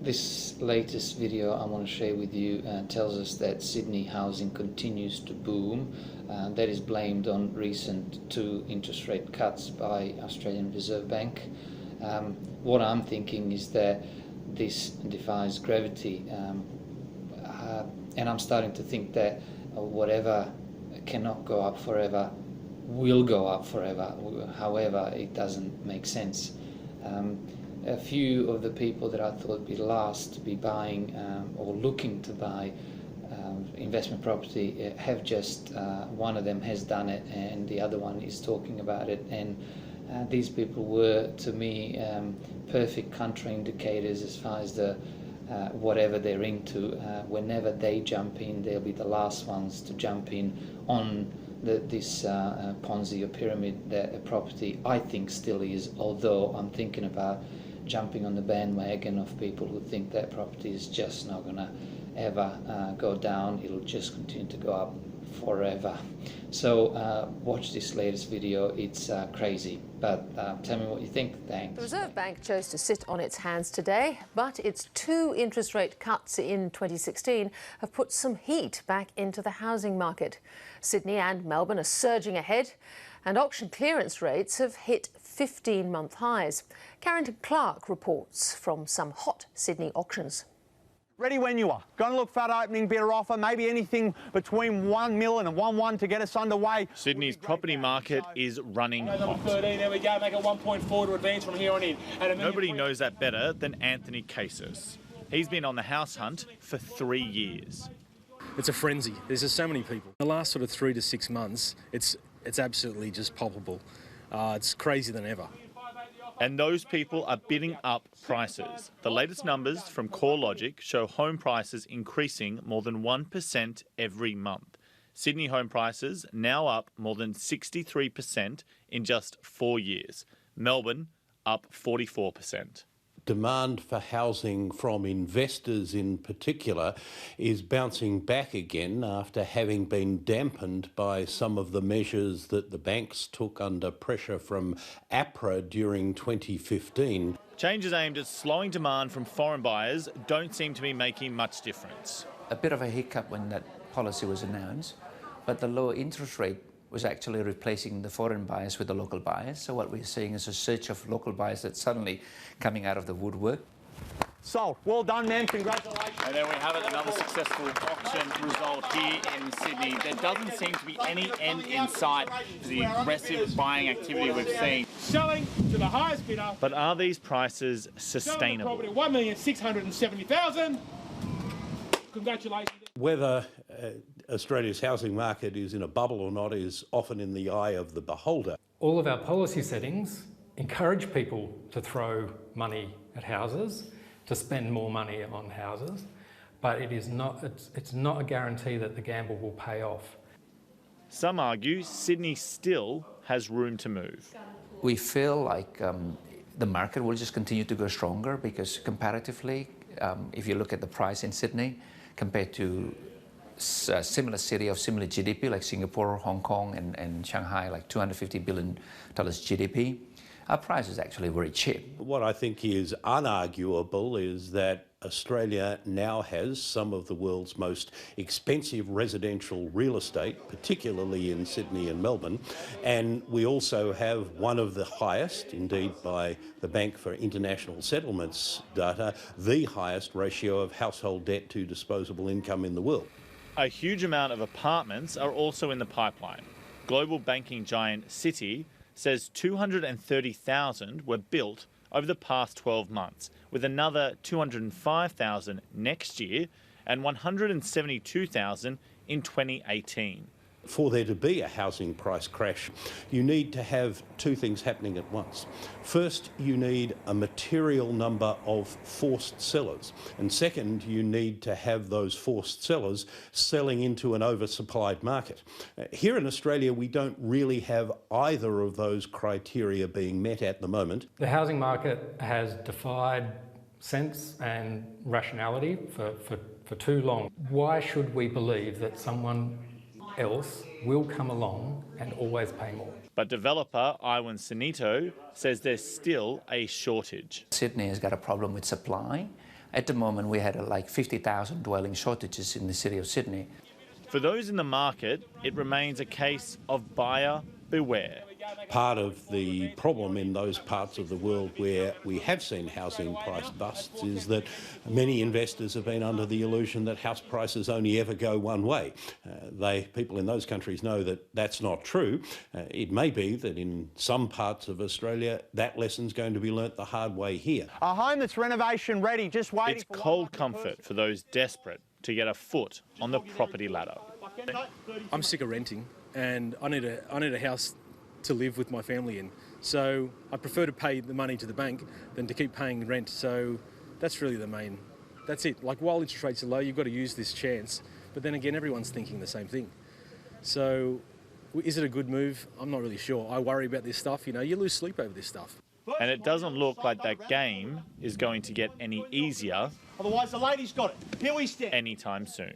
This latest video I want to share with you tells us that Sydney housing continues to boom. That is blamed on recent 2 interest rate cuts by Australian Reserve Bank. What I'm thinking is that this defies gravity, and I'm starting to think that whatever cannot go up forever will go up forever. However, it doesn't make sense. A few of the people that I thought would be last to be buying or looking to buy investment property have just, one of them has done it and the other one is talking about it, and these people were, to me, perfect contraindicators as far as the whatever they're into. Whenever they jump in, they'll be the last ones to jump in on this Ponzi or pyramid that a property, I think, still is, although I'm thinking about jumping on the bandwagon of people who think that property is just not going to ever go down. It'll just continue to go up forever. So watch this latest video. It's crazy, but tell me what you think. Thanks. The Reserve Bank chose to sit on its hands today, but its 2 interest rate cuts in 2016 have put some heat back into the housing market. Sydney and Melbourne are surging ahead, and auction clearance rates have hit 15-month highs. Carrington Clark reports from some hot Sydney auctions. Ready when you are. Going to look for that opening bidder offer, maybe anything between 1 million and 1.1 to get us underway. Sydney's property market is running hot. 13, there we go, make it 1.4 to advance from here on in. Nobody knows that better than Anthony Cases. He's been on the house hunt for 3 years. It's a frenzy. There's just so many people. The last sort of 3 to 6 months, it's absolutely just palpable. It's crazier than ever. And those people are bidding up prices. The latest numbers from CoreLogic show home prices increasing more than 1% every month. Sydney home prices now up more than 63% in just 4 years. Melbourne up 44%. Demand for housing from investors in particular is bouncing back again after having been dampened by some of the measures that the banks took under pressure from APRA during 2015. Changes aimed at slowing demand from foreign buyers don't seem to be making much difference. A bit of a hiccup when that policy was announced, but the lower interest rate was actually replacing the foreign buyers with the local buyers. So what we're seeing is a surge of local buyers that's suddenly coming out of the woodwork. Sold. Well done, ma'am. Congratulations. And there we have it, another successful auction result here in Sydney. There doesn't seem to be any end in sight to the aggressive buying activity we've seen. Selling to the highest bidder. But are these prices sustainable? Property, 1,670,000. Congratulations. Whether Australia's housing market is in a bubble or not is often in the eye of the beholder. All of our policy settings encourage people to throw money at houses, to spend more money on houses, but it's not a guarantee that the gamble will pay off. Some argue Sydney still has room to move. We feel like the market will just continue to go stronger because comparatively, if you look at the price in Sydney compared to a similar city of similar GDP like Singapore, Hong Kong and Shanghai, like $250 billion GDP, our price is actually very cheap. What I think is unarguable is that Australia now has some of the world's most expensive residential real estate, particularly in Sydney and Melbourne, and we also have one of the highest, indeed by the Bank for International Settlements data, the highest ratio of household debt to disposable income in the world. A huge amount of apartments are also in the pipeline. Global banking giant Citi says 230,000 were built over the past 12 months, with another 205,000 next year and 172,000 in 2018. For there to be a housing price crash, you need to have 2 things happening at once. First, you need a material number of forced sellers. And second, you need to have those forced sellers selling into an oversupplied market. Here in Australia, we don't really have either of those criteria being met at the moment. The housing market has defied sense and rationality for too long. Why should we believe that someone else will come along and always pay more? But developer Iwan Sanito says there's still a shortage. Sydney has got a problem with supply. At the moment, we had like 50,000 dwelling shortages in the city of Sydney. For those in the market, it remains a case of buyer beware. Part of the problem in those parts of the world where we have seen housing price busts is that many investors have been under the illusion that house prices only ever go one way. People in those countries know that that's not true. It may be that in some parts of Australia that lesson's going to be learnt the hard way here. A home that's renovation ready, just waiting. It's cold comfort for those desperate to get a foot on the property ladder. I'm sick of renting, and I need a house to live with my family in. So I prefer to pay the money to the bank than to keep paying rent. So that's really that's it. Like, while interest rates are low, you've got to use this chance. But then again, everyone's thinking the same thing. So is it a good move? I'm not really sure. I worry about this stuff. You know, you lose sleep over this stuff. And it doesn't look like that game is going to get any easier. Otherwise, the lady's got it. Here we stand. Anytime soon.